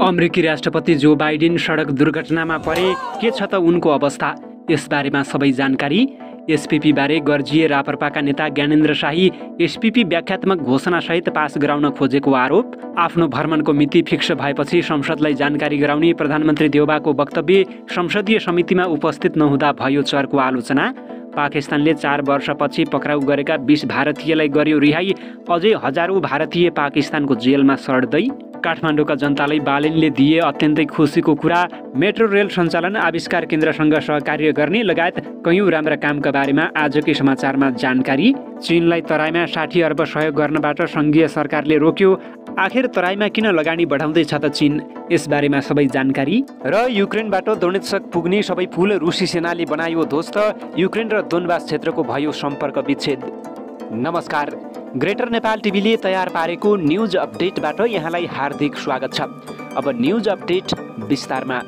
अमेरिकी राष्ट्रपति Joe Biden सडक दुर्घटनामा परे के छ त उनको अवस्था, यसबारेमा सबै जानकारी। एसपीपी बारे गर्जिए रापरपाका नेता ज्ञानेन्द्र शाही एसपीपी व्याख्यात्मक घोषणासहित पास गराउन खोजेको आरोप। आफ्नो भ्रमणको मिति फिक्स भएपछि संसदलाई जानकारी गराउने प्रधानमन्त्री देउबाको वक्तव्य संसदीय समितिमा उपस्थित नहुँदा भयो चर्को आलोचना। पाकिस्तानले 4 वर्षपछि पक्राउ गरेका 20 भारतीयलाई गर्यो रिहाई, अझै हजारौं भारतीय पाकिस्तानको जेलमा सड्दै। काठमाडौँका जनतालाई बालेनले दिए अत्यन्तै खुसीको कुरा। मेट्रो रेल सञ्चालन आविष्कार केन्द्रसँग सहकार्य गर्ने लगायत कयौं राम्रा कामका बारेमा आजकै समाचारमा जानकारी। चीनलाई तराईमा 60 अर्ब सहयोग गर्नबाट सङ्घीय सरकारले रोक्यो। आखिर तराईमा किन लगानी बढाउँदैछ त चीन, यसबारेमा सबै जानकारी। र युक्रेनबाट दोनेत्स्क पुग्ने सबै पुल रुसी सेनाले बनायो ध्वस्त। युक्रेन र दोनबास क्षेत्रको भयो सम्पर्क विच्छेद। नमस्कार, ग्रेटर नेपाल टिभीले तयार पारेको न्युज अपडेटबाट यहाँलाई हार्दिक स्वागत छ। अब न्युज अपडेट विस्तारमा।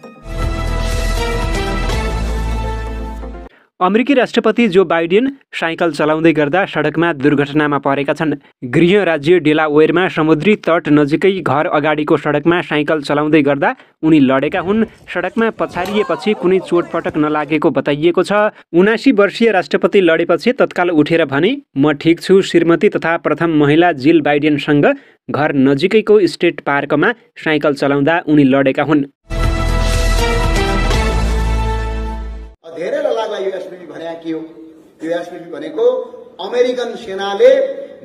अमेरिकी राष्ट्रपति जो बाइडेन साइकल चलाउँदै गर्दा सडकमा दुर्घटनामा परेका छन्। गृह राज्य डेलावेयरमा समुद्री तट नजिकै घर अगाडिको सडकमा साइकल चलाउँदै गर्दा उनी लडेका हुन्। सडकमा पछारिएपछि कुनै चोटपटक नलागेको बताइएको छ। 79 वर्षीय राष्ट्रपति लडेपछि तत्काल उठेर भने, म ठिक छु। श्रीमती तथा प्रथम महिला जिल बाइडेनसँग घर नजिकैको स्टेट पार्कमा साइकल चलाउँदा उनी लडेका हुन्। धेरैलाई लाग्ला यो एसपीपी भने के हो? यो एसपीपी भनेको अमेरिकन सेनाले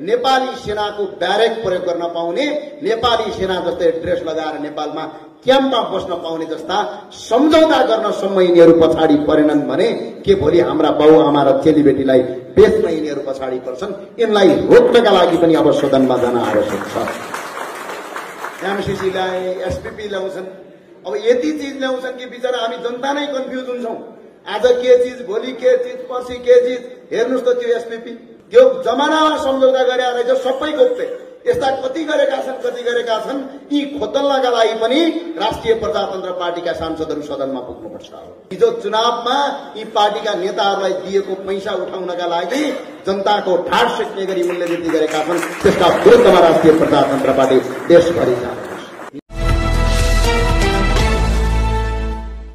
नेपाली सेनाको ब्यारेक प्रयोग गर्न पाउने, नेपाली सेना जस्तै ड्रेस लगाएर नेपालमा क्याम्पमा बस्न पाउने जस्ता सम्झौता गर्न सम्म यिनीहरू पछाडि परेनन् भने के भोलि हाम्रा बाउ आमा र चेलीबेटीलाई बेच्न यिनीहरू पछाडि पर्छन्? यिनलाई रोक्नका लागि पनि अब सदनमा जान आवश्यक छ। एमसीसीलाई एसपीपी ल्याउँछन्, अब यति चिज ल्याउँछन् कि बिचरा हामी जनता नै कन्फ्युज हुन्छौं। आज के चिज, भोलि के चिज, पर्सि के चिज। हेर्नुस् त त्यो एसपीपी यो जमानामा सम्झौता गरे रहेछ सबै गोप्ते। यस्ता कति गरेका छन्। यी खोतल्नका लागि पनि राष्ट्रिय प्रजातन्त्र पार्टीका सांसदहरू सदनमा पुग्नुपर्छ। हिजो चुनावमा यी पार्टीका नेताहरूलाई दिएको पैसा उठाउनका लागि जनताको ठाड सेक्ने गरी मूल्यवृद्धि गरेका छन्। त्यसका विरुद्धमा राष्ट्रिय प्रजातन्त्र पार्टी देशभरि जान्छ।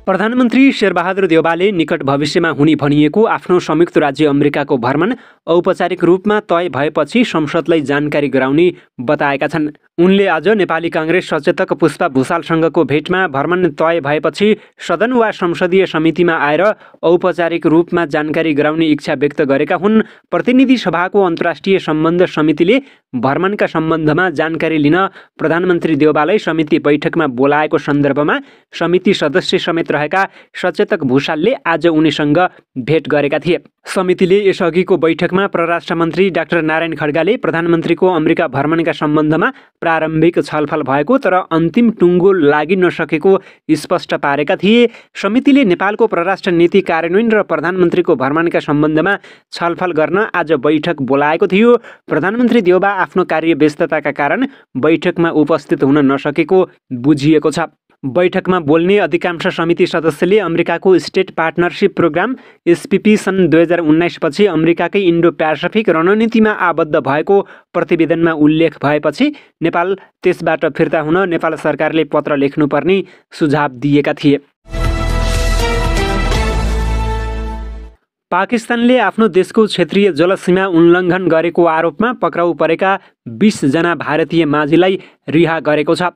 प्रधानमन्त्री शेरबहादुर देउबाले निकट भविष्यमा हुने भनिएको आफ्नो संयुक्त राज्य अमेरिकाको भ्रमण औपचारिक रूपमा तय भएपछि संसदलाई जानकारी गराउने बताएका छन्। उनले आज नेपाली काङ्ग्रेस सचेतक पुष्पा भुषालसँगको भेटमा भ्रमण तय भएपछि सदन वा संसदीय समितिमा आएर औपचारिक रूपमा जानकारी गराउने इच्छा व्यक्त गरेका हुन्। प्रतिनिधि सभाको अन्तर्राष्ट्रिय सम्बन्ध समितिले भ्रमणका सम्बन्धमा जानकारी लिन प्रधानमन्त्री देउबालाई समिति बैठकमा बोलाएको सन्दर्भमा समिति सदस्य समेत रहेका सचेतक भुषालले आज उनीसँग भेट गरेका थिए। समितिले यसअघिको बैठकमा परराष्ट्र मन्त्री डाक्टर नारायण खड्गाले प्रधानमन्त्रीको अमेरिका भ्रमणका सम्बन्धमा प्रारम्भिक छलफल भएको तर अन्तिम टुङ्गो लागि नसकेको स्पष्ट पारेका थिए। समितिले नेपालको परराष्ट्र नीति कार्यान्वयन र प्रधानमन्त्रीको भ्रमणका सम्बन्धमा छलफल गर्न आज बैठक बोलाएको थियो। प्रधानमन्त्री देउबा आफ्नो कार्य व्यस्तताका कारण बैठकमा उपस्थित हुन नसकेको बुझिएको छ। बैठकमा बोल्ने अधिकांश समिति सदस्यले अमेरिकाको स्टेट पार्टनरसिप प्रोग्राम एसपीपी सन् 2019 पछि अमेरिकाकै इन्डो प्यासिफिक रणनीतिमा आबद्ध भएको प्रतिवेदनमा उल्लेख भएपछि नेपाल त्यसबाट फिर्ता हुन नेपाल सरकारले पत्र लेख्नुपर्ने सुझाव दिएका थिए। पाकिस्तानले आफ्नो देशको क्षेत्रीय जलसीमा उल्लङ्घन गरेको आरोपमा पक्राउ परेका 20 जना भारतीय माझीलाई रिहा गरेको छ।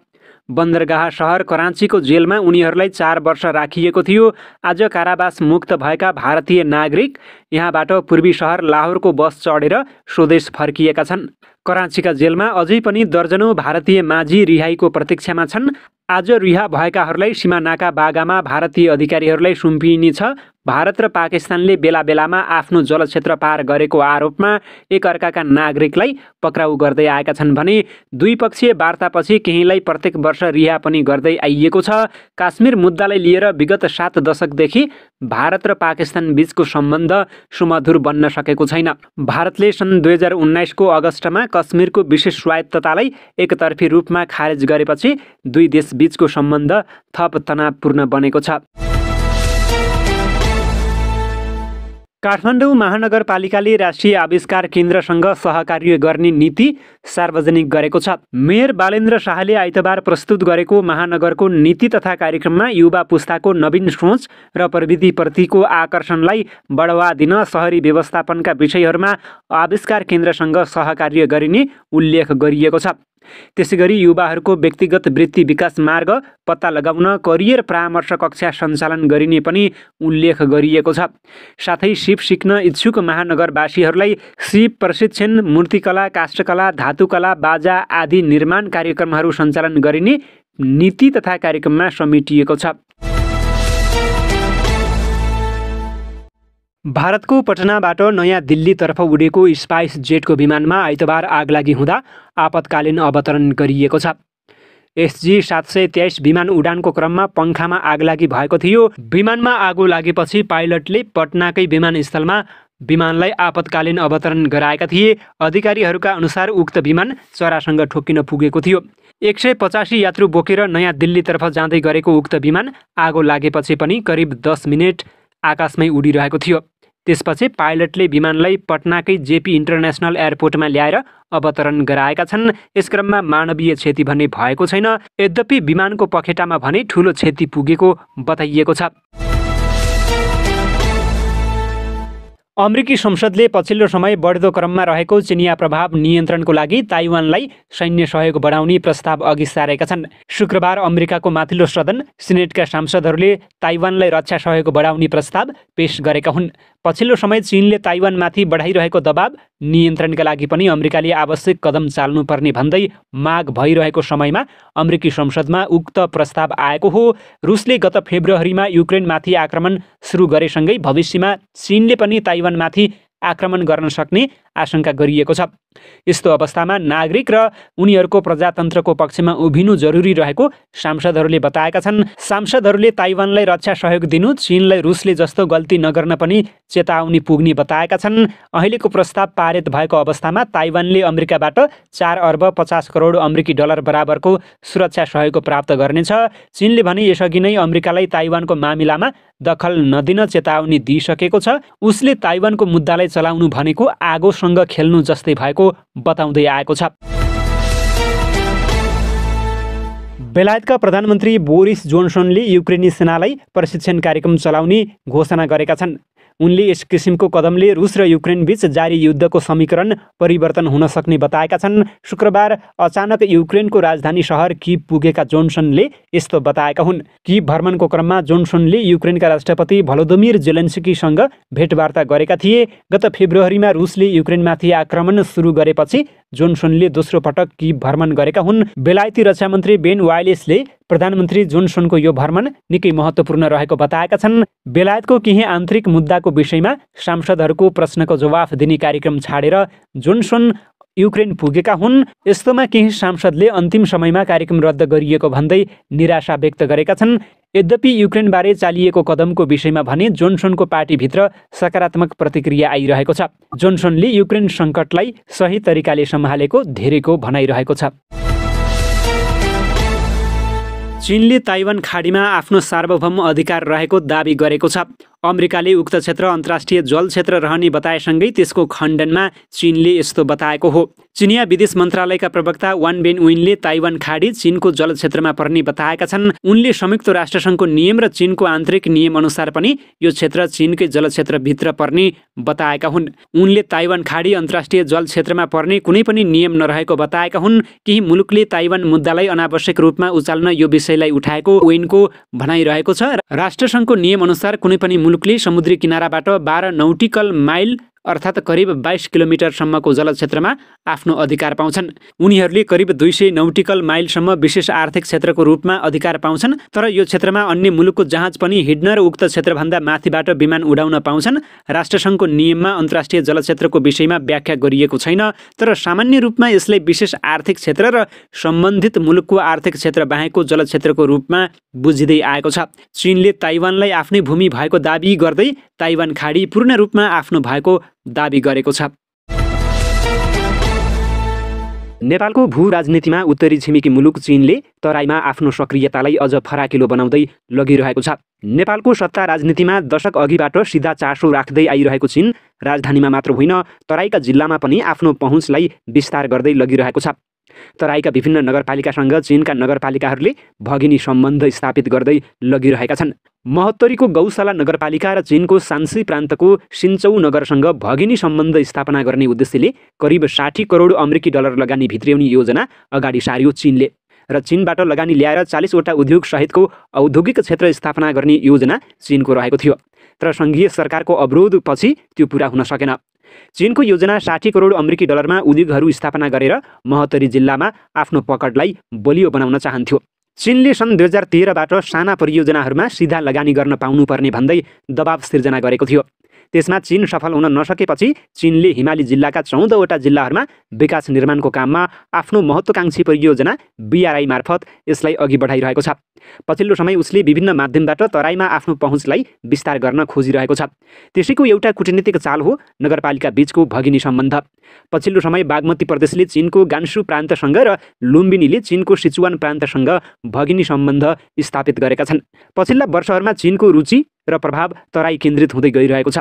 बन्दरगाह शहर कराँचीको जेलमा उनीहरूलाई 4 वर्ष राखिएको थियो। आज कारावास मुक्त भएका भारतीय नागरिक यहाँबाट पूर्वी शहर लाहोरको बस चढेर स्वदेश फर्किएका छन्। कराँचीका जेलमा अझै पनि दर्जनौं भारतीय माझी रिहाईको प्रतीक्षामा छन्। आज रिहा भएकाहरूलाई सीमानाका बागामा भारतीय अधिकारीहरूलाई सुम्पिनेछ। भारत र पाकिस्तानले बेला बेलामा आफ्नो जलक्षेत्र पार गरेको आरोपमा एकअर्काका नागरिकलाई पक्राउ गर्दै आएका छन् भने द्विपक्षीय वार्तापछि केहीलाई प्रत्येक वर्ष रिहा पनि गर्दै आइएको छ। काश्मीर मुद्दालाई लिएर विगत 7 दशकदेखि भारत र पाकिस्तान बीचको सम्बन्ध सुमधुर बन्न सकेको छैन। भारतले सन् 2019 को अगस्टमा कश्मीरको विशेष स्वायत्ततालाई एकतर्फी रूपमा खारेज गरेपछि दुई देश बीचको सम्बन्ध थप तनावपूर्ण बनेको छ। काठमाडौँ महानगरपालिकाले राष्ट्रिय आविष्कार केन्द्रसँग सहकार्य गर्ने नीति सार्वजनिक गरेको छ। मेयर बालेन्द्र शाहले आइतबार प्रस्तुत गरेको महानगरको नीति तथा कार्यक्रममा युवा पुस्ताको नवीन सोच र प्रविधिप्रतिको आकर्षणलाई बढावा दिन शहरी व्यवस्थापनका विषयहरूमा आविष्कार केन्द्रसँग सहकार्य गरिने उल्लेख गरिएको छ। त्यसैगरी युवाहरूको व्यक्तिगत वृत्ति विकास मार्ग पत्ता लगाउन करियर परामर्श कक्षा सञ्चालन गरिने पनि उल्लेख गरिएको छ। साथै सिप सिक्न इच्छुक महानगरवासीहरूलाई सिप प्रशिक्षण, मूर्तिकला, काष्ठकला, धातुकला, बाजा आदि निर्माण कार्यक्रमहरू सञ्चालन गरिने नीति तथा कार्यक्रममा समेटिएको छ। भारतको पटनाबाट नयाँ दिल्लीतर्फ उडेको स्पाइस जेटको विमानमा आइतबार आगलागी हुँदा आपतकालीन अवतरण गरिएको छ। SG 723 विमान उडानको क्रममा पङ्खामा आगलागी भएको थियो। विमानमा आगो लागेपछि पाइलटले पटनाकै विमानस्थलमा विमानलाई आपतकालीन अवतरण गराएका थिए। अधिकारीहरूका अनुसार उक्त विमान चरासँग ठोक्किन पुगेको थियो। 185 यात्रु बोकेर नयाँ दिल्लीतर्फ जाँदै गरेको उक्त विमान आगो लागेपछि पनि करिब 10 मिनेट आकाशमै उडिरहेको थियो। त्यसपछि पाइलटले विमानलाई पटनाकै JP इन्टरनेसनल एयरपोर्टमा ल्याएर अवतरण गराएका छन्। यस क्रममा मानवीय क्षति भन्ने भएको छैन। यद्यपि विमानको पखेटामा भने ठूलो क्षति पुगेको बताइएको छ। अमेरिकी संसदले पछिल्लो समय बढ्दो क्रममा रहेको चिनिया प्रभाव नियन्त्रणको लागि ताइवानलाई सैन्य सहयोग बढाउने प्रस्ताव अघि सारेका छन्। शुक्रबार अमेरिकाको माथिल्लो सदन सिनेटका सांसदहरूले ताइवानलाई रक्षा सहयोग बढाउने प्रस्ताव पेश गरेका हुन्। पछिल्लो समय चीनले ताइवानमाथि बढाइरहेको दबाव नियन्त्रणका लागि पनि अमेरिकाले आवश्यक कदम चाल्नुपर्ने भन्दै माग भइरहेको समयमा अमेरिकी संसदमा उक्त प्रस्ताव आएको हो। रुसले गत फेब्रुअरीमा युक्रेनमाथि आक्रमण सुरु गरेसँगै भविष्यमा चीनले पनि ताइवानमाथि आक्रमण गर्न सक्ने आशंका गरिएको छ। यस्तो अवस्थामा नागरिक र उनीहरूको प्रजातन्त्रको पक्षमा उभिनु जरुरी रहेको सांसदहरूले बताएका छन्। सांसदहरूले ताइवानलाई रक्षा सहयोग दिनु चीनलाई रुसले जस्तो गल्ती नगर्न पनि चेतावनी पुग्ने बताएका छन्। अहिलेको प्रस्ताव पारित भएको अवस्थामा ताइवानले अमेरिकाबाट 4 अर्ब 50 करोड अमेरिकी डलर बराबरको सुरक्षा सहयोग प्राप्त गर्नेछ। चीनले भने यसअघि नै अमेरिकालाई ताइवानको मामिलामा दखल नदिन चेतावनी दिइसकेको छ। उसले ताइवानको मुद्दालाई चलाउनु भनेको आगोसँग खेल्नु जस्तै भएको बताउँदै आएको छ। बेलायतका प्रधानमन्त्री बोरिस जोन्सनले युक्रेनी सेनालाई प्रशिक्षण कार्यक्रम चलाउने घोषणा गरेका छन्। उनले यस किसिमको कदमले रुस र युक्रेन बीच जारी युद्धको समीकरण परिवर्तन हुन सक्ने बताएका छन्। शुक्रबार अचानक युक्रेनको राजधानी सहर कीव पुगेका जोन्सनले यस्तो बताएका हुन्। कीव भ्रमणको क्रममा जोन्सनले युक्रेनका राष्ट्रपति भलोदिमिर जेलेन्स्कीसँग भेटवार्ता गरेका थिए। गत फेब्रुअरीमा रुसले युक्रेनमाथि आक्रमण सुरु गरेपछि जोन्सनले दोस्रो पटक कीव भ्रमण गरेका हुन्। बेलायती रक्षा मन्त्री बेन वाइलेसले प्रधानमन्त्री जोन्सनको यो भ्रमण निकै महत्त्वपूर्ण रहेको बताएका छन्। बेलायतको केही आन्तरिक मुद्दाको विषयमा सांसदहरूको प्रश्नको जवाफ दिने कार्यक्रम छाडेर जोन्सन युक्रेन पुगेका हुन्। यस्तोमा केही सांसदले अन्तिम समयमा कार्यक्रम रद्द गरिएको भन्दै निराशा व्यक्त गरेका छन्। यद्यपि युक्रेनबारे चालिएको कदमको विषयमा भने जोन्सनको पार्टीभित्र सकारात्मक प्रतिक्रिया आइरहेको छ। जोन्सनले युक्रेन सङ्कटलाई सही तरिकाले सम्हालेको धेरैको भनाइरहेको छ। चीनले ताइवान खाडीमा आफ्नो सार्वभौम अधिकार रहेको दाबी गरेको छ। अमेरिकाले उक्त क्षेत्र अन्तर्राष्ट्रिय जल क्षेत्र रहने बताएसँगै त्यसको खण्डनमा चीनले यस्तो बताएको हो। चिनिया विदेश मन्त्रालयका प्रवक्ता वान बेनविनले ताइवान खाडी चीनको जल क्षेत्रमा पर्ने बताएका छन्। उनले संयुक्त राष्ट्रसङ्घको नियम र चीनको आन्तरिक नियम अनुसार पनि यो क्षेत्र चीनकै जल क्षेत्रभित्र पर्ने बताएका हुन्। उनले ताइवान खाडी अन्तर्राष्ट्रिय जल क्षेत्रमा पर्ने कुनै पनि नियम नरहेको बताएका हुन्। केही मुलुकले ताइवान मुद्दालाई अनावश्यक रूपमा उचाल्न यो विषयलाई उठाएको वेनको भनाइरहेको छ। राष्ट्रसङ्घको नियम अनुसार कुनै पनि मुलुकले समुद्री किनाराबाट 12 नौटिकल माइल अर्थात् करिब 22 किलोमिटरसम्मको जल क्षेत्रमा आफ्नो अधिकार पाउँछन्। उनीहरूले करिब 200 नौटिकल माइलसम्म विशेष आर्थिक क्षेत्रको रूपमा अधिकार पाउँछन्। तर यो क्षेत्रमा अन्य मुलुकको जहाज पनि हिड्न र उक्त क्षेत्रभन्दा माथिबाट विमान उडाउन पाउँछन्। राष्ट्रसङ्घको नियममा अन्तर्राष्ट्रिय जल क्षेत्रको विषयमा व्याख्या गरिएको छैन। तर सामान्य रूपमा यसलाई विशेष आर्थिक क्षेत्र र सम्बन्धित मुलुकको आर्थिक क्षेत्र बाहेकको जल क्षेत्रको रूपमा बुझिँदै आएको छ। चीनले ताइवानलाई आफ्नै भूमि भएको दाबी गर्दै ताइवान खाडी पूर्ण रूपमा आफ्नो भएको दाबी गरेको छ। नेपालको भू राजनीतिमा उत्तरी छिमेकी मुलुक चीनले तराईमा आफ्नो सक्रियतालाई अझ फराकिलो बनाउँदै लगिरहेको छ। नेपालको सत्ता राजनीतिमा दशक अघिबाट सिधा चासो राख्दै आइरहेको चीन राजधानीमा मात्र होइन तराईका जिल्लामा पनि आफ्नो पहुँचलाई विस्तार गर्दै लगिरहेको छ। तराईका विभिन्न नगरपालिकासँग चीनका नगरपालिकाहरूले भगिनी सम्बन्ध स्थापित गर्दै लगिरहेका छन्। महोत्तरीको गौशाला नगरपालिका र चीनको सान्सी प्रान्तको सिन्चौ नगरसँग भगिनी सम्बन्ध स्थापना गर्ने उद्देश्यले करिब 60 करोड अमेरिकी डलर लगानी भित्र्याउने योजना अगाडि सार्यो चीनले र चीनबाट लगानी ल्याएर 40 वटा उद्योग सहितको औद्योगिक क्षेत्र स्थापना गर्ने योजना चीनको रहेको थियो। तर सङ्घीय सरकारको अवरोधपछि त्यो पुरा हुन सकेन। चीनको योजना 60 करोड अमेरिकी डलरमा उद्योगहरू स्थापना गरेर महोत्तरी जिल्लामा आफ्नो पकडलाई बलियो बनाउन चाहन्थ्यो। चीनले सन् 2013बाट साना परियोजनाहरूमा सिधा लगानी गर्न पाउनुपर्ने भन्दै दबाव सिर्जना गरेको थियो। त्यसमा चीन सफल हुन नसकेपछि चीनले हिमाली जिल्लाका 14 वटा जिल्लाहरूमा विकास निर्माणको काममा आफ्नो महत्त्वकांक्षी परियोजना BRI मार्फत यसलाई अघि बढाइरहेको छ। पछिल्लो समय उसले विभिन्न माध्यमबाट तराईमा आफ्नो पहुँचलाई विस्तार गर्न खोजिरहेको छ। त्यसैको एउटा कूटनीतिक चाल हो नगरपालिका बीचको भगिनी सम्बन्ध। पछिल्लो समय बागमती प्रदेशले चीनको गान्सु प्रान्तसँग र लुम्बिनीले चीनको सिचुवान प्रान्तसँग भगिनी सम्बन्ध स्थापित गरेका छन्। पछिल्ला वर्षहरूमा चीनको रुचि र प्रभाव तराई केन्द्रित हुँदै गइरहेको छ।